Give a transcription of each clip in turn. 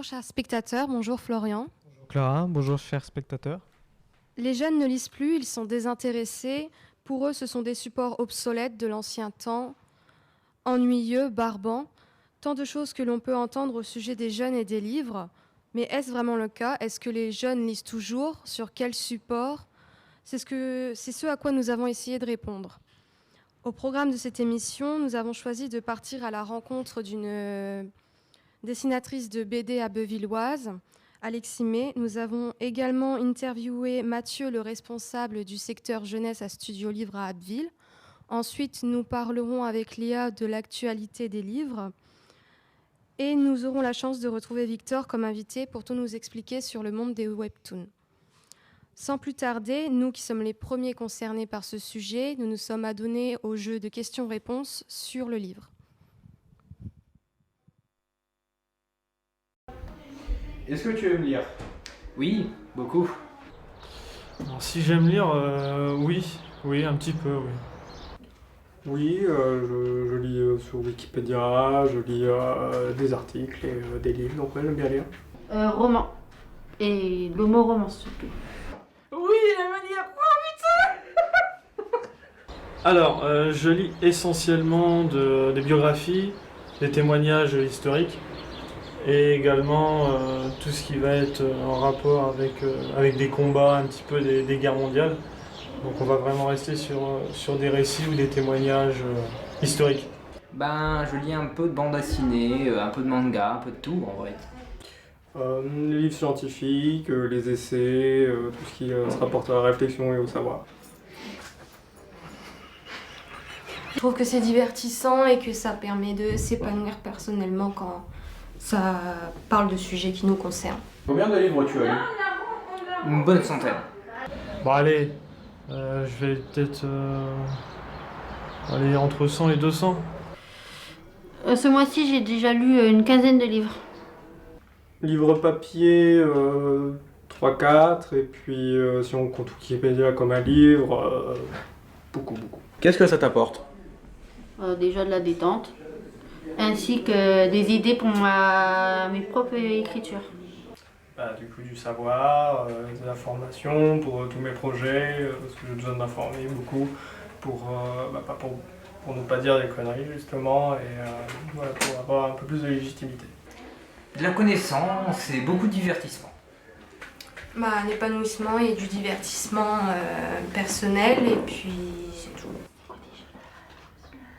Bonjour chers spectateurs, bonjour Florian. Bonjour Clara, bonjour chers spectateurs. Les jeunes ne lisent plus, ils sont désintéressés. Pour eux, ce sont des supports obsolètes de l'ancien temps, ennuyeux, barbants. Tant de choses que l'on peut entendre au sujet des jeunes et des livres. Mais est-ce vraiment le cas? Est-ce que les jeunes lisent toujours? Sur quel support? C'est ce à quoi nous avons essayé de répondre. Au programme de cette émission, nous avons choisi de partir à la rencontre d'une dessinatrice de BD abbevilloise, Alexis May. Nous avons également interviewé Mathieu, le responsable du secteur jeunesse à Studio Livre à Abbeville. Ensuite, nous parlerons avec Léa de l'actualité des livres. Et nous aurons la chance de retrouver Victor comme invité pour tout nous expliquer sur le monde des webtoons. Sans plus tarder, nous qui sommes les premiers concernés par ce sujet, nous nous sommes adonnés au jeu de questions-réponses sur le livre. Est-ce que tu aimes lire? Oui, beaucoup. Alors, si j'aime lire, oui, un petit peu, oui. Oui, je lis sur Wikipédia, je lis des articles et des livres, donc ouais, j'aime bien lire. Roman. Et le mot romance surtout. Oui, la manière. Alors, je lis essentiellement des biographies, des témoignages historiques et également tout ce qui va être en rapport avec des combats, un petit peu des guerres mondiales. Donc on va vraiment rester sur des récits ou des témoignages historiques. Ben, je lis un peu de bande dessinée, un peu de manga, un peu de tout en vrai. Les livres scientifiques, les essais, tout ce qui se rapporte à la réflexion et au savoir. Je trouve que c'est divertissant et que ça permet de s'épanouir personnellement quand ça parle de sujets qui nous concernent. Combien de livres tu as lu? Une bonne centaine. Bon allez, je vais peut-être aller entre 100 et 200. Ce mois-ci, j'ai déjà lu une quinzaine de livres. Livres papier, 3-4, et puis si on compte Wikipédia comme un livre, beaucoup. Qu'est-ce que ça t'apporte? Déjà de la détente, ainsi que des idées pour mes propres écritures. Du coup du savoir, de la formation pour tous mes projets, parce que j'ai besoin de m'informer beaucoup pour ne pas dire des conneries justement, et voilà, pour avoir un peu plus de légitimité. De la connaissance et beaucoup de divertissement. Un épanouissement et du divertissement personnel, et puis c'est tout.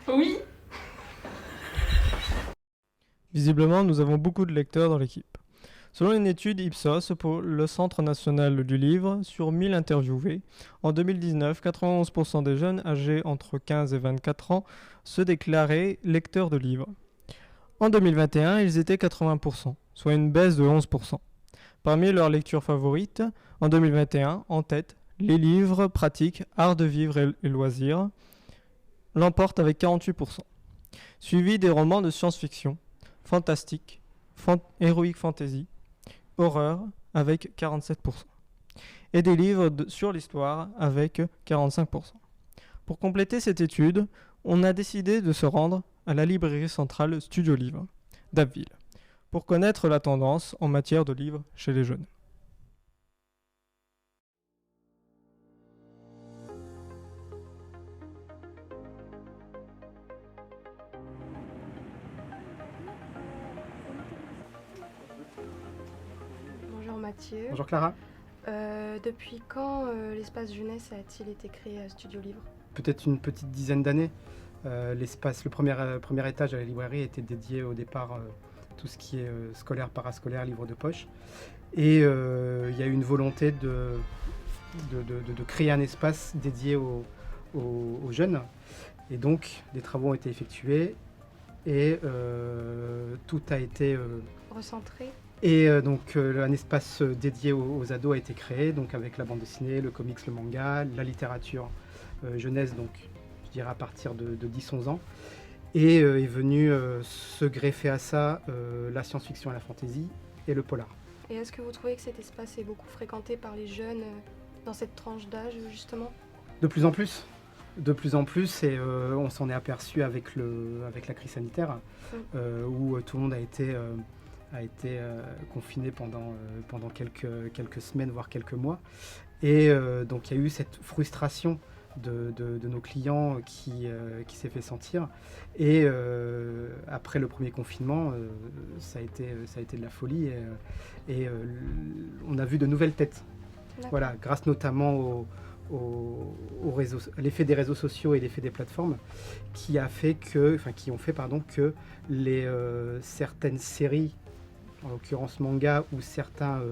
Oui. Visiblement, nous avons beaucoup de lecteurs dans l'équipe. Selon une étude Ipsos pour le Centre national du livre, sur 1000 interviewés, en 2019, 91% des jeunes âgés entre 15 et 24 ans se déclaraient lecteurs de livres. En 2021, ils étaient 80%, soit une baisse de 11%. Parmi leurs lectures favorites, en 2021, en tête, les livres pratiques, art de vivre et loisirs l'emportent avec 48%, suivi des romans de science-fiction, fantastique, heroic fantasy, horreur avec 47%, et des livres sur l'histoire avec 45%. Pour compléter cette étude, on a décidé de se rendre à la librairie centrale Studio Livre d'Abbeville pour connaître la tendance en matière de livres chez les jeunes. Bonjour Mathieu. Bonjour Clara. Depuis quand l'espace jeunesse a-t-il été créé à Studio Livre? Peut-être une petite dizaine d'années. Le premier étage de la librairie était dédié au départ tout ce qui est scolaire, parascolaire, livres de poche. Et il y a eu une volonté de créer un espace dédié aux jeunes. Et donc, des travaux ont été effectués et tout a été Recentré. Et donc un espace dédié aux ados a été créé, donc avec la bande dessinée, le comics, le manga, la littérature jeunesse, donc je dirais à partir de 10-11 ans. Et est venu se greffer à ça la science-fiction et la fantasy et le polar. Et est-ce que vous trouvez que cet espace est beaucoup fréquenté par les jeunes dans cette tranche d'âge justement? De plus en plus. De plus en plus, et on s'en est aperçu avec la crise sanitaire, où tout le monde a été a été confiné pendant quelques semaines, voire quelques mois. Et donc il y a eu cette frustration de nos clients qui s'est fait sentir. Et après le premier confinement, ça a été de la folie. Et on a vu de nouvelles têtes. Voilà, grâce notamment l'effet des réseaux sociaux et l'effet des plateformes qui ont fait que certaines séries, en l'occurrence manga, ou certains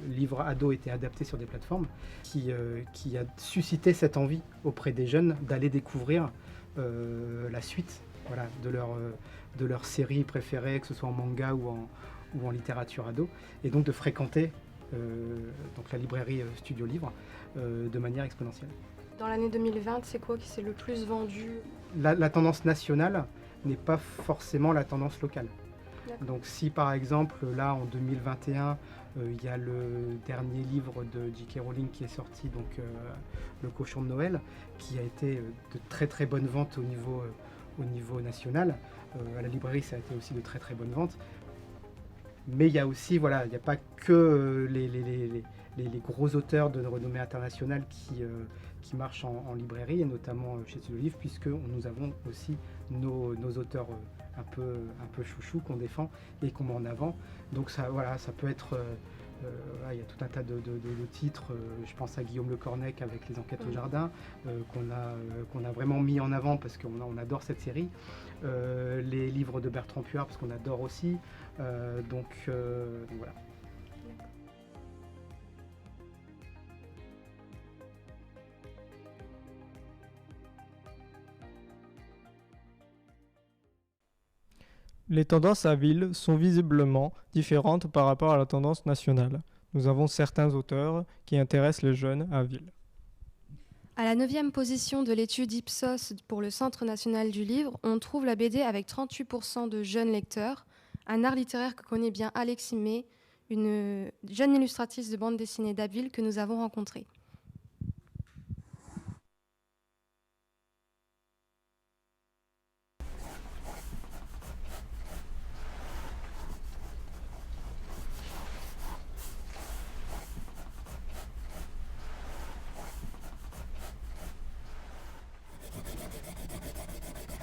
livres ados étaient adaptés sur des plateformes, qui a suscité cette envie auprès des jeunes d'aller découvrir la suite, voilà, de leur série préférée, que ce soit en manga ou en littérature ado, et donc de fréquenter donc la librairie Studio Livre de manière exponentielle. Dans l'année 2020, c'est quoi qui s'est le plus vendu? La tendance nationale n'est pas forcément la tendance locale. D'accord. Donc si par exemple là en 2021 il y a le dernier livre de J.K. Rowling qui est sorti, donc Le Cochon de Noël, qui a été de très très bonnes ventes au niveau national, à la librairie ça a été aussi de très très bonnes ventes. Mais il y a aussi, voilà, il n'y a pas que les gros auteurs de renommée internationale qui marchent en librairie, et notamment chez Studio Livre, puisque nous avons aussi nos auteurs un peu chouchous qu'on défend et qu'on met en avant. Donc ça, voilà, ça peut être... il y a tout un tas de titres, je pense à Guillaume Le Cornec avec Les Enquêtes au Jardin, qu'on a vraiment mis en avant parce qu'on adore cette série. Les livres de Bertrand Puard parce qu'on adore aussi. Donc voilà. Les tendances à ville sont visiblement différentes par rapport à la tendance nationale. Nous avons certains auteurs qui intéressent les jeunes à ville. À la 9e position de l'étude Ipsos pour le Centre national du livre, on trouve la BD avec 38% de jeunes lecteurs, un art littéraire que connaît bien Alexis May, une jeune illustratrice de bande dessinée d'Abbeville que nous avons rencontrée.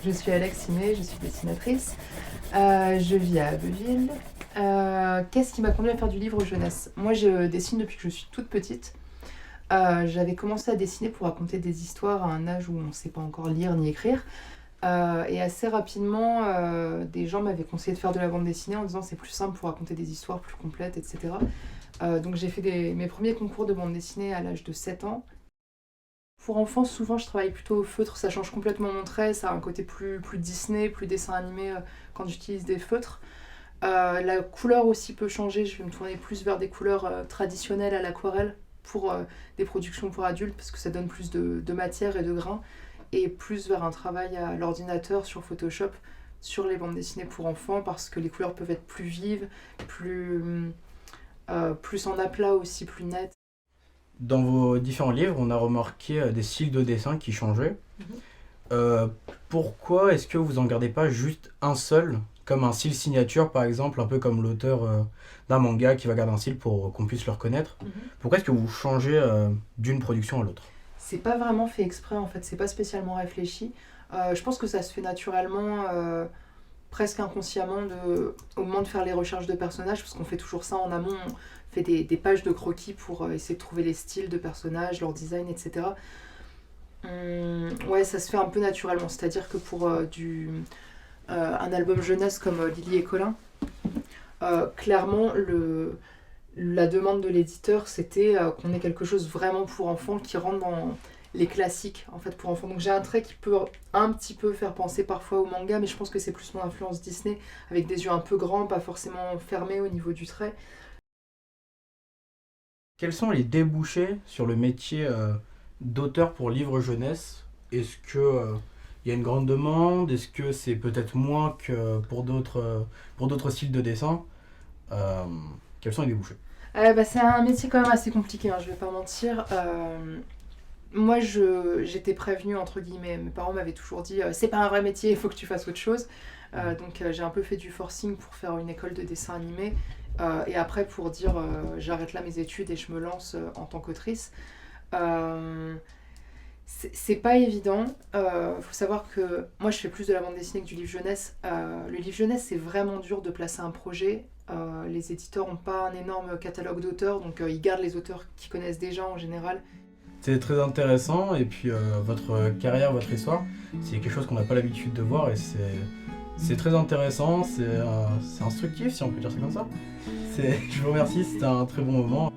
Je suis Alexis May, je suis dessinatrice. Je vis à Abbeville. Qu'est-ce qui m'a conduit à faire du livre jeunesse? Moi, je dessine depuis que je suis toute petite. J'avais commencé à dessiner pour raconter des histoires à un âge où on ne sait pas encore lire ni écrire. Et assez rapidement, des gens m'avaient conseillé de faire de la bande dessinée en disant c'est plus simple pour raconter des histoires plus complètes, etc. Donc j'ai fait mes premiers concours de bande dessinée à l'âge de 7 ans. Pour enfants, souvent je travaille plutôt au feutre, ça change complètement mon trait, ça a un côté plus Disney, plus dessin animé quand j'utilise des feutres. La couleur aussi peut changer, je vais me tourner plus vers des couleurs traditionnelles à l'aquarelle pour des productions pour adultes parce que ça donne plus de matière et de grains, et plus vers un travail à l'ordinateur sur Photoshop sur les bandes dessinées pour enfants parce que les couleurs peuvent être plus vives, plus en aplat aussi, plus nettes. Dans vos différents livres, on a remarqué des styles de dessin qui changeaient. Pourquoi est-ce que vous n'en gardez pas juste un seul, comme un style signature par exemple, un peu comme l'auteur d'un manga qui va garder un style pour qu'on puisse le reconnaître? Pourquoi est-ce que vous changez d'une production à l'autre? C'est pas vraiment fait exprès en fait, c'est pas spécialement réfléchi. Je pense que ça se fait naturellement, presque inconsciemment au moment de faire les recherches de personnages, parce qu'on fait toujours ça en amont. On fait des pages de croquis pour essayer de trouver les styles de personnages, leur design, etc. Ouais, ça se fait un peu naturellement. C'est-à-dire que pour un album jeunesse comme Lily et Colin, clairement, la demande de l'éditeur, c'était qu'on ait quelque chose vraiment pour enfants qui rentre dans les classiques en fait, pour enfants. Donc j'ai un trait qui peut un petit peu faire penser parfois au manga, mais je pense que c'est plus mon influence Disney, avec des yeux un peu grands, pas forcément fermés au niveau du trait. Quels sont les débouchés sur le métier d'auteur pour livre jeunesse? Est-ce que y a une grande demande? Est-ce que c'est peut-être moins que pour d'autres styles de dessin? Quels sont les débouchés? C'est un métier quand même assez compliqué, hein, je vais pas mentir. Moi, j'étais prévenue, entre guillemets. Mes parents m'avaient toujours dit c'est pas un vrai métier, il faut que tu fasses autre chose. Donc j'ai un peu fait du forcing pour faire une école de dessin animé. Et après, pour dire j'arrête là mes études et je me lance en tant qu'autrice. C'est pas évident. Faut savoir que moi, je fais plus de la bande dessinée que du livre jeunesse. Le livre jeunesse, c'est vraiment dur de placer un projet. Les éditeurs n'ont pas un énorme catalogue d'auteurs, donc ils gardent les auteurs qu'ils connaissent déjà en général. C'est très intéressant et puis votre carrière, votre histoire, c'est quelque chose qu'on n'a pas l'habitude de voir et c'est très intéressant, c'est instructif si on peut dire ça comme ça. Je vous remercie, c'était un très bon moment.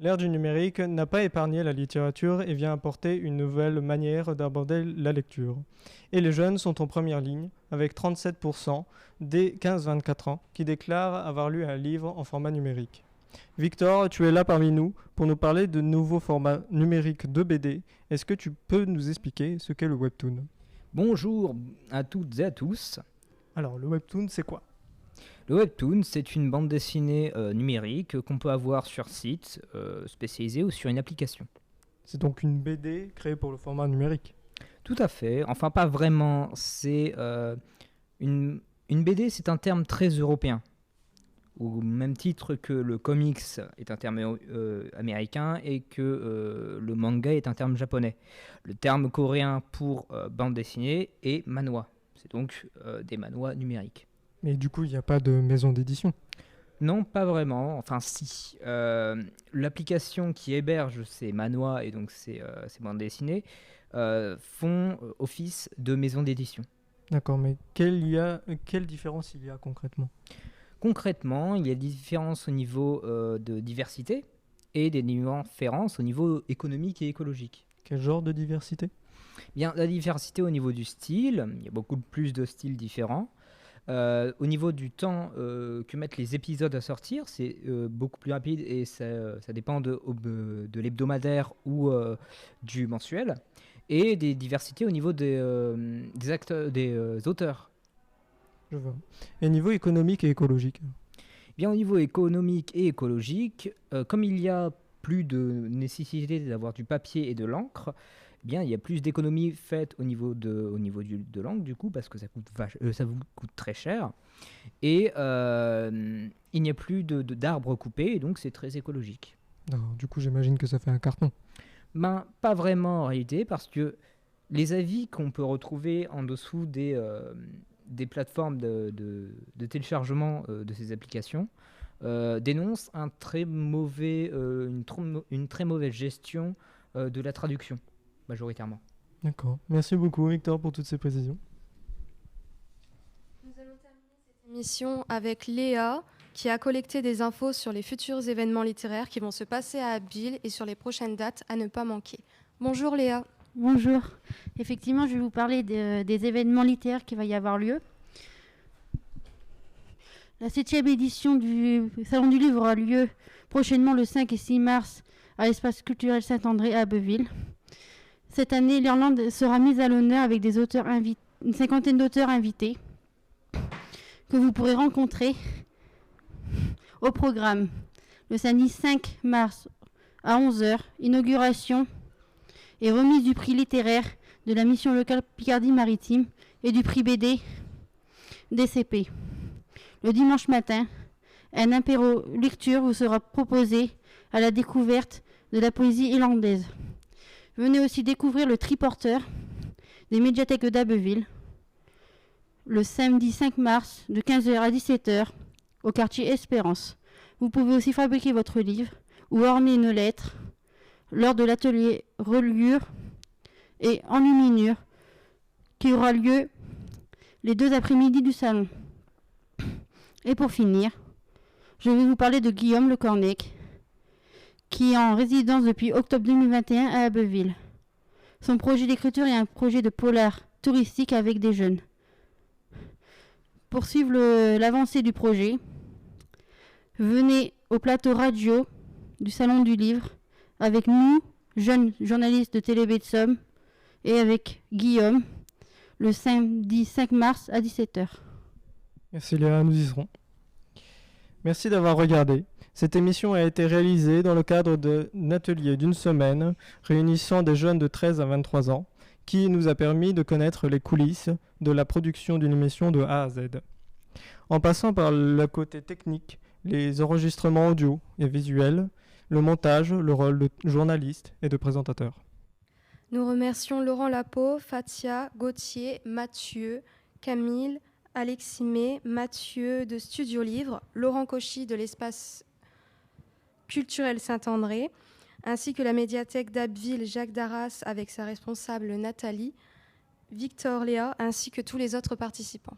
L'ère du numérique n'a pas épargné la littérature et vient apporter une nouvelle manière d'aborder la lecture. Et les jeunes sont en première ligne, avec 37% des 15-24 ans qui déclarent avoir lu un livre en format numérique. Victor, tu es là parmi nous pour nous parler de nouveaux formats numériques de BD. Est-ce que tu peux nous expliquer ce qu'est le webtoon ? Bonjour à toutes et à tous. Alors, le webtoon, c'est quoi ? Le webtoon, c'est une bande dessinée numérique qu'on peut avoir sur site spécialisé ou sur une application. C'est donc une BD créée pour le format numérique ? Tout à fait. Enfin, pas vraiment. C'est une BD, c'est un terme très européen. Au même titre que le comics est un terme américain et que le manga est un terme japonais. Le terme coréen pour bande dessinée est manhwa. C'est donc des manhwas numériques. Mais du coup, il n'y a pas de maison d'édition ? Non, pas vraiment. Enfin, si. L'application qui héberge ces manhwas et donc ces bandes dessinées font office de maison d'édition. D'accord, mais quelle différence il y a concrètement ? Concrètement, il y a des différences au niveau de diversité et des différences au niveau économique et écologique. Quel genre de diversité ? Bien, la diversité au niveau du style, il y a beaucoup plus de styles différents. Au niveau du temps que mettent les épisodes à sortir, c'est beaucoup plus rapide et ça dépend de l'hebdomadaire ou du mensuel. Et des diversités au niveau des auteurs. Je vois. Et niveau économique et écologique ? Bien, au niveau économique et écologique, comme il y a plus de nécessité d'avoir du papier et de l'encre, bien, il y a plus d'économies faites au niveau de l'encre, du coup, parce que ça vous coûte très cher. Et il n'y a plus d'arbres coupés, et donc c'est très écologique. D'accord. Du coup, j'imagine que ça fait un carton. Ben, pas vraiment en réalité, parce que les avis qu'on peut retrouver en dessous des plateformes de téléchargement de ces applications dénoncent une très mauvaise gestion de la traduction, majoritairement. D'accord. Merci beaucoup, Victor, pour toutes ces précisions. Nous allons terminer cette émission avec Léa, qui a collecté des infos sur les futurs événements littéraires qui vont se passer à Abbeville et sur les prochaines dates à ne pas manquer. Bonjour Léa. Bonjour. Effectivement, je vais vous parler des événements littéraires qui va y avoir lieu. La 7e édition du Salon du Livre aura lieu prochainement le 5 et 6 mars à l'espace culturel Saint-André à Abbeville. Cette année, l'Irlande sera mise à l'honneur avec une cinquantaine d'auteurs invités que vous pourrez rencontrer au programme. Le samedi 5 mars à 11h, inauguration et remise du prix littéraire de la mission locale Picardie-Maritime et du prix BD DCP. Le dimanche matin, un apéro lecture vous sera proposé à la découverte de la poésie irlandaise. Venez aussi découvrir le triporteur des médiathèques d'Abbeville le samedi 5 mars de 15h à 17h au quartier Espérance. Vous pouvez aussi fabriquer votre livre ou orner une lettre lors de l'atelier reliure et enluminure qui aura lieu les 2 après-midi du salon. Et pour finir, je vais vous parler de Guillaume Le Cornec, qui est en résidence depuis octobre 2021 à Abbeville. Son projet d'écriture est un projet de polar touristique avec des jeunes. Pour suivre l'avancée du projet, venez au plateau radio du Salon du Livre avec nous, jeunes journalistes de Télé de Somme, et avec Guillaume, le samedi 5 mars à 17h. Merci Léa, nous y serons. Merci d'avoir regardé. Cette émission a été réalisée dans le cadre d'un atelier d'une semaine réunissant des jeunes de 13 à 23 ans qui nous a permis de connaître les coulisses de la production d'une émission de A à Z. En passant par le côté technique, les enregistrements audio et visuels, le montage, le rôle de journaliste et de présentateur. Nous remercions Laurent Lapeau, Fatia, Gauthier, Mathieu, Camille, Aleximé, Mathieu de Studio Livre, Laurent Cauchy de l'espace culturel Saint-André, ainsi que la médiathèque d'Abbeville Jacques Darras avec sa responsable Nathalie, Victor Léa, ainsi que tous les autres participants.